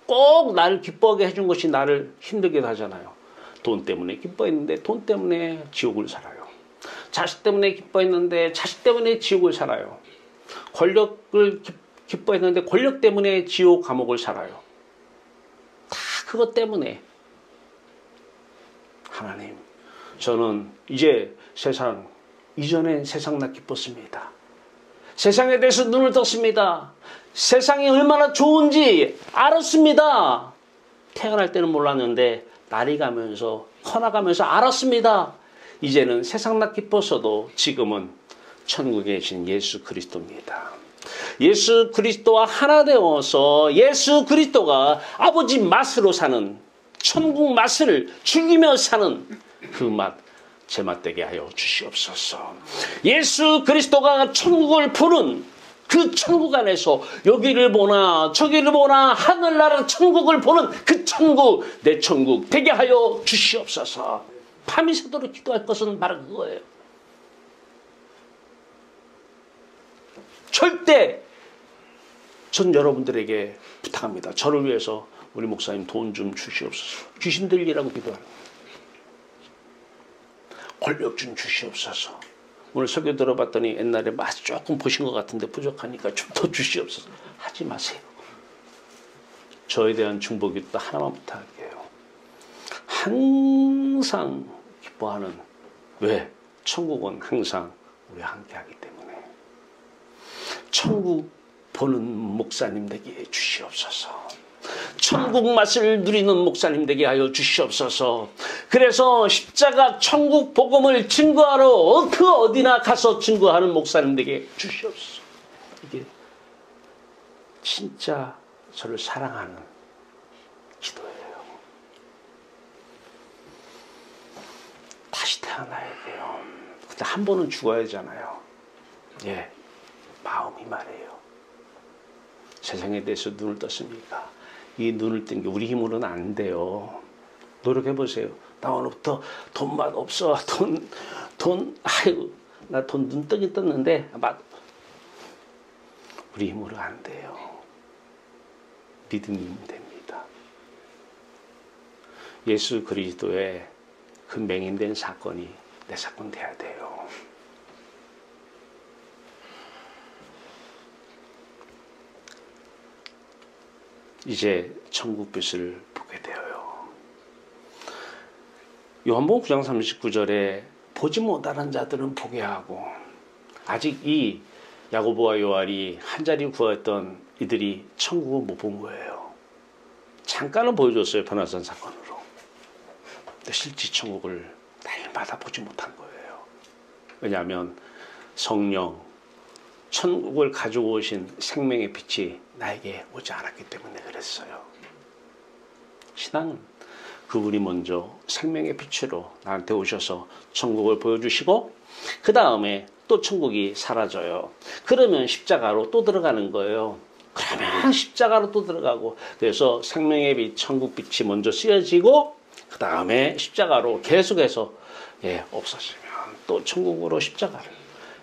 꼭 나를 기뻐하게 해준 것이 나를 힘들게 하잖아요. 돈 때문에 기뻐했는데 돈 때문에 지옥을 살아요. 자식 때문에 기뻐했는데 자식 때문에 지옥을 살아요. 권력을 기뻐했는데 권력 때문에 지옥 감옥을 살아요. 다 그것 때문에. 하나님, 저는 이제 이전엔 세상 나 기뻤습니다. 세상에 대해서 눈을 떴습니다. 세상이 얼마나 좋은지 알았습니다. 태어날 때는 몰랐는데 날이 가면서 커나가면서 알았습니다. 이제는 세상 나 기뻤어도 지금은 천국에 계신 예수 그리스도입니다. 예수 그리스도와 하나 되어서 예수 그리스도가 아버지 맛으로 사는, 천국 맛을 즐기며 사는 그 맛, 제 맛 되게 하여 주시옵소서. 예수 그리스도가 천국을 푸는 그 천국 안에서 여기를 보나 저기를 보나 하늘나라 천국을 보는 그 천국, 내 천국 되게 하여 주시옵소서. 밤이 새도록 기도할 것은 바로 그거예요. 절대 전 여러분들에게 부탁합니다. 저를 위해서 우리 목사님 돈 좀 주시옵소서. 귀신 들리라고 기도하는 거예요. 권력 좀 주시옵소서. 오늘 설교 들어봤더니 옛날에 맛 조금 보신 것 같은데 부족하니까 좀 더 주시옵소서. 하지 마세요. 저에 대한 중보기도 하나만 부탁할게요. 항상 기뻐하는, 왜? 천국은 항상 우리와 함께하기 때문에. 천국 보는 목사님 되게 주시옵소서. 천국 맛을 누리는 목사님 되게 하여 주시옵소서. 그래서 십자가 천국 복음을 증거하러 그 어디나 가서 증거하는 목사님 되게 주시옵소서. 이게 진짜 저를 사랑하는 기도예요. 다시 태어나야 돼요. 근데 한 번은 죽어야 하잖아요. 예, 마음이 말해요. 세상에 대해서 눈을 떴습니까? 이 눈을 뜬 게 우리 힘으로는 안 돼요. 노력해보세요. 나 오늘부터 돈 맛 없어. 아이고, 나 돈 눈 뜨긴 떴는데, 우리 힘으로 안 돼요. 믿음이면 됩니다. 예수 그리스도의 그 맹인된 사건이 내 사건 돼야 돼요. 이제 천국 빛을 보게 되어요. 요한복음 9장 39절에 보지 못하는 자들은 보게 하고, 아직 이 야고보와 요한이 한 자리 구하였던 이들이 천국을 못 본 거예요. 잠깐은 보여줬어요, 변화산 사건으로. 근데 실제 천국을 날마다 보지 못한 거예요. 왜냐하면 성령, 천국을 가지고 오신 생명의 빛이 나에게 오지 않았기 때문에 그랬어요. 신앙은 그분이 먼저 생명의 빛으로 나한테 오셔서 천국을 보여주시고, 그 다음에 또 천국이 사라져요. 그러면 십자가로 또 들어가는 거예요. 그러면 십자가로 또 들어가고, 그래서 생명의 빛, 천국 빛이 먼저 쓰여지고, 그 다음에 십자가로 계속해서 없어지면 또 천국으로 십자가를,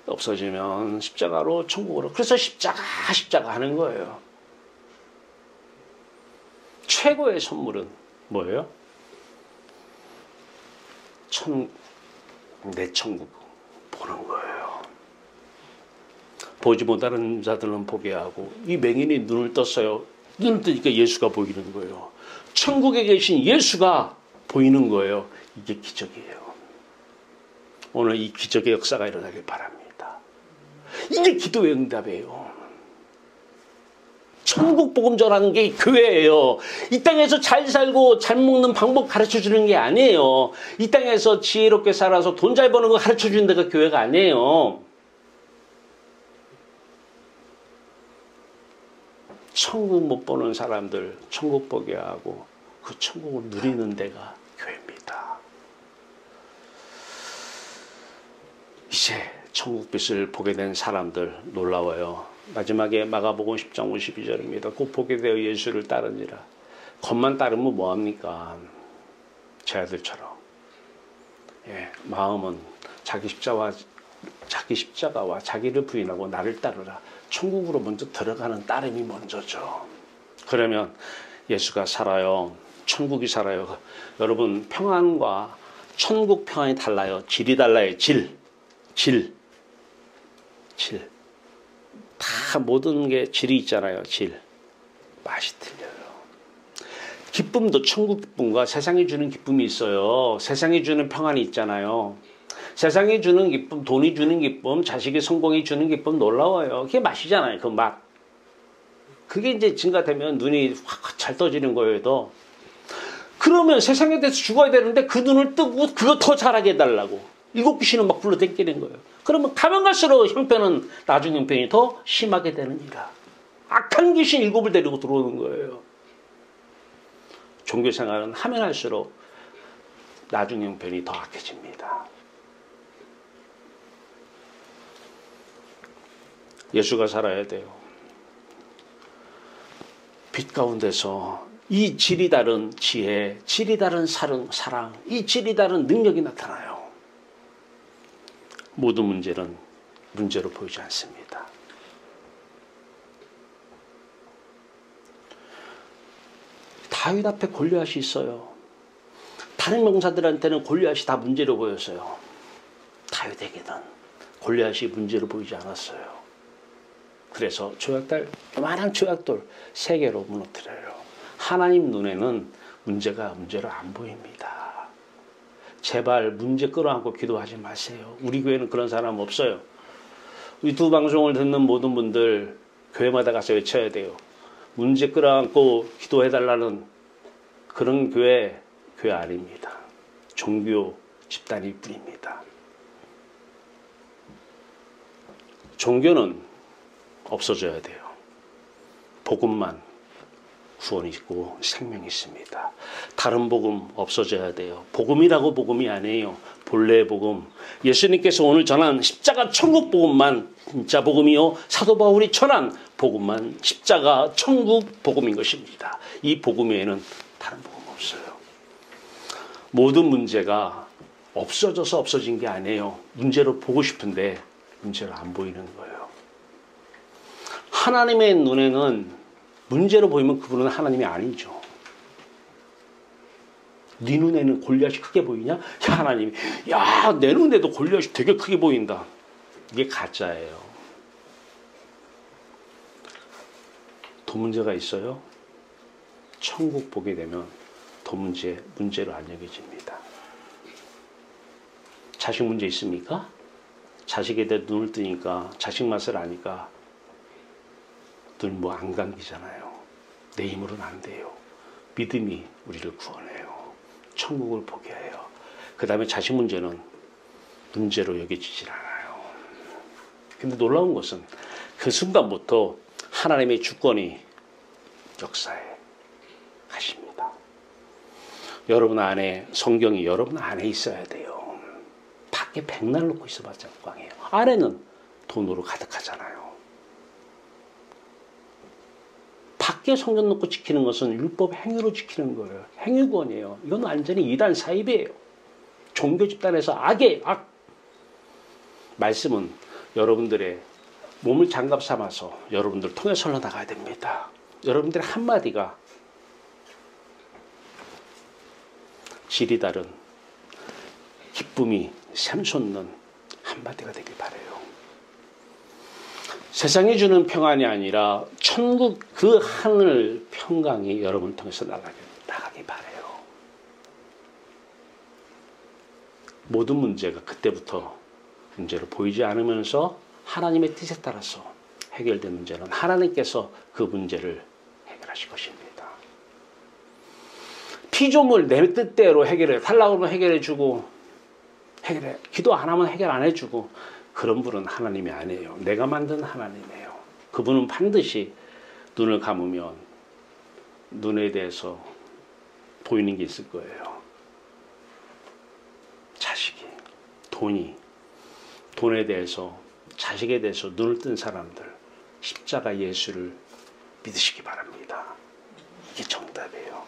없어지면 십자가로 천국으로. 그래서 십자가 하는 거예요. 최고의 선물은 뭐예요? 내 천국 보는 거예요. 보지 못하는 자들은 보게 하고, 이 맹인이 눈을 떴어요. 눈을 뜨니까 예수가 보이는 거예요. 천국에 계신 예수가 보이는 거예요. 이게 기적이에요. 오늘 이 기적의 역사가 일어나길 바랍니다. 이게 기도의 응답이에요. 천국 복음 전하는 게 교회예요. 이 땅에서 잘 살고 잘 먹는 방법 가르쳐 주는 게 아니에요. 이 땅에서 지혜롭게 살아서 돈 잘 버는 거 가르쳐 주는 데가 교회가 아니에요. 천국 못 보는 사람들 천국 보게 하고, 그 천국을 누리는 데가 교회입니다. 이제 천국 빛을 보게 된 사람들 놀라워요. 마지막에 마가복음 10장 52절입니다. 곧 보게 되어 예수를 따르니라. 겉만 따르면 뭐합니까? 제 아들처럼. 마음은 자기 십자가와 자기를 부인하고 나를 따르라. 천국으로 먼저 들어가는 따름이 먼저죠. 그러면 예수가 살아요. 천국이 살아요. 여러분, 평안과 천국 평안이 달라요. 질이 달라요. 질. 다 모든 게 질이 있잖아요. 질. 맛이 틀려요. 기쁨도 천국 기쁨과 세상이 주는 기쁨이 있어요. 세상이 주는 평안이 있잖아요. 세상이 주는 기쁨, 돈이 주는 기쁨, 자식의 성공이 주는 기쁨 놀라워요. 그게 맛이잖아요. 그 맛. 그게 이제 증가되면 눈이 확 잘 떠지는 거예요. 그러면 세상에 대해서 죽어야 되는데 그 눈을 뜨고 그거 더 잘하게 해달라고. 일곱 귀신은 막 불러당기는 거예요. 그러면 가면 갈수록 형편은, 나중 형편이 더 심하게 되느니라. 악한 귀신 일곱을 데리고 들어오는 거예요. 종교생활은 하면 할수록 나중 형편이 더 악해집니다. 예수가 살아야 돼요. 빛 가운데서 이 질이 다른 지혜, 질이 다른 사랑, 이 질이 다른 능력이 나타나요. 모든 문제는 문제로 보이지 않습니다. 다윗 앞에 골리앗이 있어요. 다른 명사들한테는 골리앗이 다 문제로 보였어요. 다윗에게는 골리앗이 문제로 보이지 않았어요. 그래서 조약돌, 요만한 조약돌 3개로 무너뜨려요. 하나님 눈에는 문제가 문제로 안 보입니다. 제발 문제 끌어안고 기도하지 마세요. 우리 교회는 그런 사람 없어요. 우리 두 방송을 듣는 모든 분들 교회마다 가서 외쳐야 돼요. 문제 끌어안고 기도해달라는 그런 교회 아닙니다. 종교 집단일 뿐입니다. 종교는 없어져야 돼요. 복음만 구원이 있고 생명이 있습니다. 다른 복음 없어져야 돼요. 복음이라고 복음이 아니에요. 본래의 복음. 예수님께서 오늘 전한 십자가 천국 복음만 진짜 복음이요. 사도 바울이 전한 복음만 십자가 천국 복음인 것입니다. 이 복음 외에는 다른 복음 없어요. 모든 문제가 없어져서 없어진 게 아니에요. 문제로 보고 싶은데 문제로 안 보이는 거예요. 하나님의 눈에는 문제로 보이면 그분은 하나님이 아니죠. 네 눈에는 골리앗이 크게 보이냐? 야, 하나님이, 야, 내 눈에도 골리앗이 되게 크게 보인다. 이게 가짜예요. 돈 문제가 있어요? 천국 보게 되면 돈 문제로 안 여겨집니다. 자식 문제 있습니까? 자식에 대해 눈을 뜨니까 자식 맛을 아니까 눈 뭐 안 감기잖아요. 내 힘으로는 안 돼요. 믿음이 우리를 구원해요. 천국을 보게 해요. 그 다음에 자식 문제는 문제로 여겨지질 않아요. 근데 놀라운 것은 그 순간부터 하나님의 주권이 역사에 가십니다. 여러분 안에 성경이 여러분 안에 있어야 돼요. 밖에 백날 놓고 있어봤자 꽝이에요. 안에는 돈으로 가득하잖아요. 밖에 성경 놓고 지키는 것은 율법 행위로 지키는 거예요. 행위구원이에요. 이건 완전히 이단 사입이에요. 종교 집단에서 악의 악. 말씀은 여러분들의 몸을 장갑 삼아서 여러분들 통해서 흘러나가야 됩니다. 여러분들의 한마디가 질이 다른 기쁨이 샘솟는 한마디가 되길 바라요. 세상이 주는 평안이 아니라 천국 그 하늘 평강이 여러분을 통해서 나가기 바라요. 모든 문제가 그때부터 문제로 보이지 않으면서 하나님의 뜻에 따라서 해결된 문제는 하나님께서 그 문제를 해결하실 것입니다. 피조물 내 뜻대로 해결해 달라고 하면 해결해주고 기도 안 하면 해결 안 해주고 그런 분은 하나님이 아니에요. 내가 만든 하나님이에요. 그분은 반드시 눈을 감으면 눈에 대해서 보이는 게 있을 거예요. 자식이, 돈에 대해서, 자식에 대해서 눈을 뜬 사람들, 십자가 예수를 믿으시기 바랍니다. 이게 정답이에요.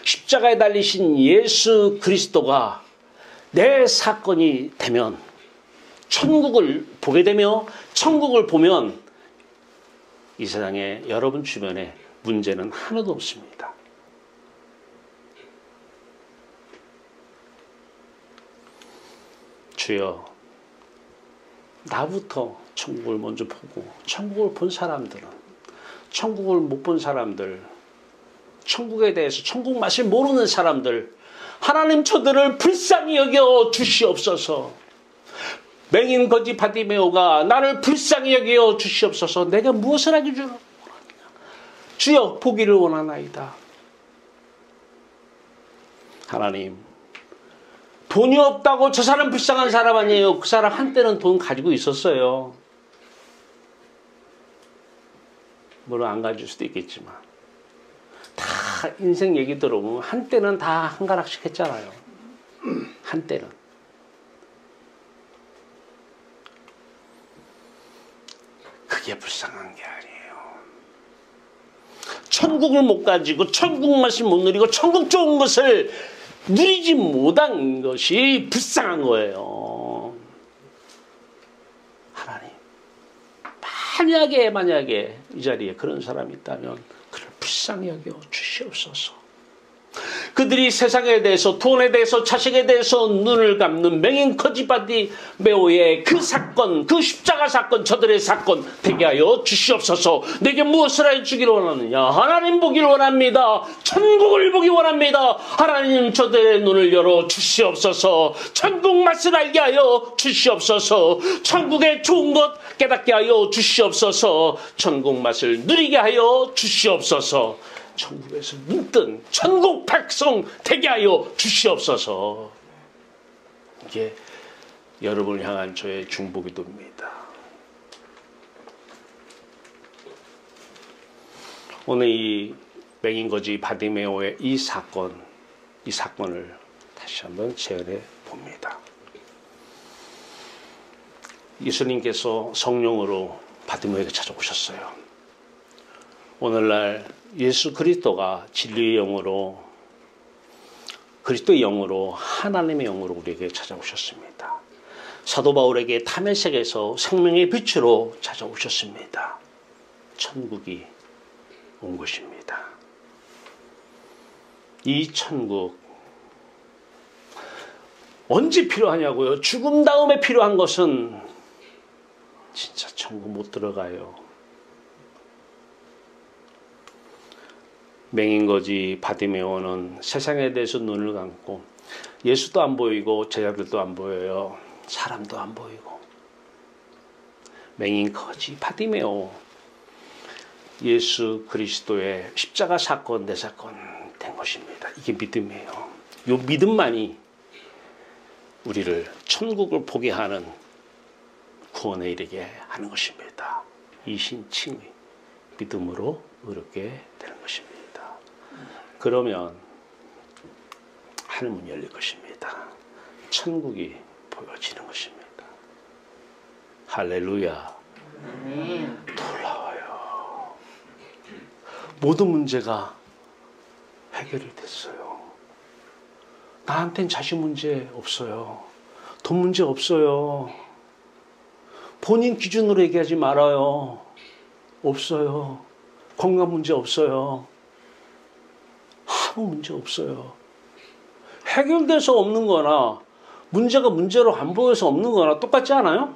십자가에 달리신 예수 그리스도가 내 사건이 되면 천국을 보게 되며 천국을 보면 이 세상에 여러분 주변에 문제는 하나도 없습니다. 주여, 나부터 천국을 먼저 보고 천국을 본 사람들은, 천국을 못 본 사람들, 천국에 대해서 천국 맛을 모르는 사람들, 하나님 저들을 불쌍히 여겨 주시옵소서. 맹인 거지 바디메오가 나를 불쌍히 여겨 주시옵소서. 내가 무엇을 하기 원하느냐. 주여, 보기를 원하나이다. 하나님, 돈이 없다고 저 사람 불쌍한 사람 아니에요. 그 사람 한때는 돈 가지고 있었어요. 물론 안 가질 수도 있겠지만 다 인생 얘기 들어보면 한때는 다 한 가락씩 했잖아요. 한때는. 그게 불쌍한 게 아니에요. 천국을 못 가지고 천국 맛을 못 누리고 천국 좋은 것을 누리지 못한 것이 불쌍한 거예요. 하나님, 만약에 이 자리에 그런 사람이 있다면 그를 불쌍히 여겨 주시옵소서. 그들이 세상에 대해서, 돈에 대해서, 자식에 대해서 눈을 감는 맹인 거지바디메오의 그 사건, 그 십자가 사건, 저들의 사건 되게 하여 주시옵소서. 내게 무엇을 해주기를 원하느냐? 하나님 보기를 원합니다. 천국을 보기 원합니다. 하나님 저들의 눈을 열어 주시옵소서. 천국 맛을 알게 하여 주시옵소서. 천국의 좋은 것 깨닫게 하여 주시옵소서. 천국 맛을 누리게 하여 주시옵소서. 천국에서 눈뜬 천국 백성 되게 하여 주시옵소서. 이게 여러분을 향한 저의 중보기도입니다. 오늘 이 맹인거지 바디메오의 이 사건을 다시 한번 재현해 봅니다. 예수님께서 성령으로 바디메오에게 찾아오셨어요. 오늘날 예수 그리스도가 진리의 영으로, 그리스도의 영으로, 하나님의 영으로 우리에게 찾아오셨습니다. 사도 바울에게 다메섹에서 생명의 빛으로 찾아오셨습니다. 천국이 온 것입니다. 이 천국 언제 필요하냐고요? 죽음 다음에 필요한 것은 진짜 천국 못 들어가요. 맹인거지 바디메오는 세상에 대해서 눈을 감고 예수도 안 보이고 제자들도 안 보여요. 사람도 안 보이고. 맹인 거지 바디메오. 예수 그리스도의 십자가 사건 내 사건 된 것입니다. 이게 믿음이에요. 이 믿음만이 우리를 천국을 보게 하는 구원에 이르게 하는 것입니다. 이신칭의 믿음으로 의롭게 되는 것입니다. 그러면 하늘문 열릴 것입니다. 천국이 보여지는 것입니다. 할렐루야. 놀라워요. 모든 문제가 해결이 됐어요. 나한텐 자식 문제 없어요. 돈 문제 없어요. 본인 기준으로 얘기하지 말아요. 없어요. 건강 문제 없어요. 아무 문제 없어요. 해결돼서 없는 거나 문제가 문제로 안 보여서 없는 거나 똑같지 않아요?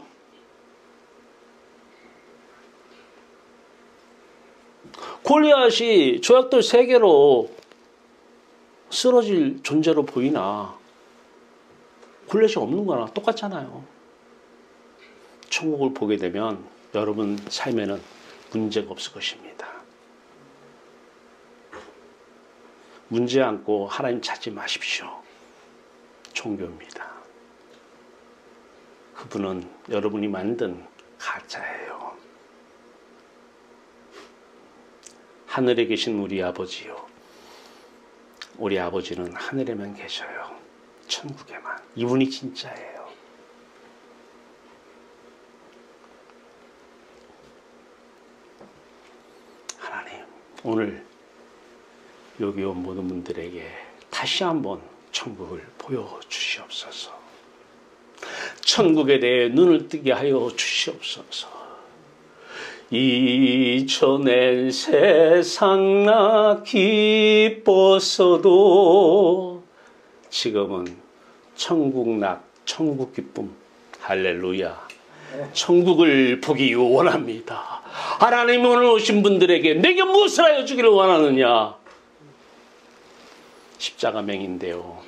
골리앗이 조약돌 3개로 쓰러질 존재로 보이나 골리앗이 없는 거나 똑같잖아요. 천국을 보게 되면 여러분 삶에는 문제가 없을 것입니다. 문제 안고 하나님 찾지 마십시오. 종교입니다. 그분은 여러분이 만든 가짜예요. 하늘에 계신 우리 아버지요. 우리 아버지는 하늘에만 계셔요. 천국에만. 이분이 진짜예요. 하나님, 오늘 여기 온 모든 분들에게 다시 한번 천국을 보여주시옵소서. 천국에 대해 눈을 뜨게 하여 주시옵소서. 이전엔 세상 나 기뻤어도 지금은 천국 낙, 천국 기쁨. 할렐루야. 천국을 보기 원합니다. 하나님 오늘 오신 분들에게 내게 무엇을 하여 주기를 원하느냐? 십자가 맹인데요.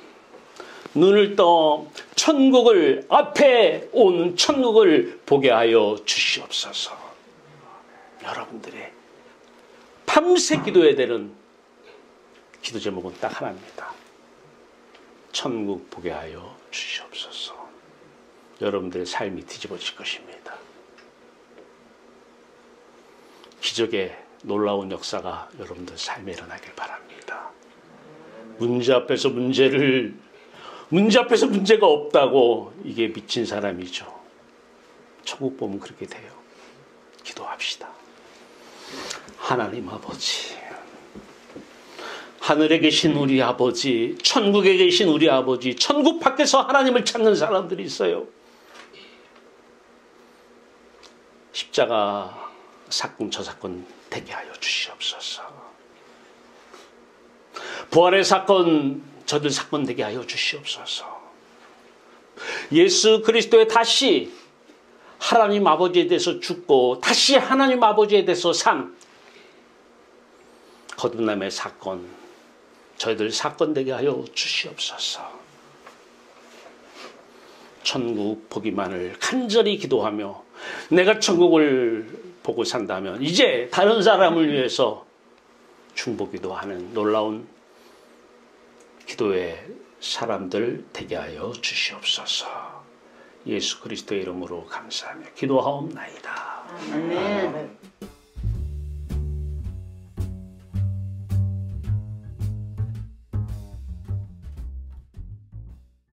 눈을 떠 천국을 앞에 온 천국을 보게 하여 주시옵소서. 여러분들의 밤새 기도해야 되는 기도 제목은 딱 하나입니다. 천국 보게 하여 주시옵소서. 여러분들의 삶이 뒤집어질 것입니다. 기적의 놀라운 역사가 여러분들 삶에 일어나길 바랍니다. 문제 앞에서 문제가 없다고 이게 미친 사람이죠. 천국 보면 그렇게 돼요. 기도합시다. 하나님 아버지, 하늘에 계신 우리 아버지, 천국에 계신 우리 아버지, 천국 밖에서 하나님을 찾는 사람들이 있어요. 십자가 사건 저 사건 되게 하여 주시옵소서. 부활의 사건 저들 사건 되게 하여 주시옵소서. 예수 그리스도의 다시 하나님 아버지에 대해서 죽고 다시 하나님 아버지에 대해서 산 거듭남의 사건 저희들 사건 되게 하여 주시옵소서. 천국 보기만을 간절히 기도하며 내가 천국을 보고 산다면 이제 다른 사람을 위해서 중보기도 하는 놀라운 기도의 사람들 되게 하여 주시옵소서. 예수 그리스도의 이름으로 감사하며 기도하옵나이다. 아멘.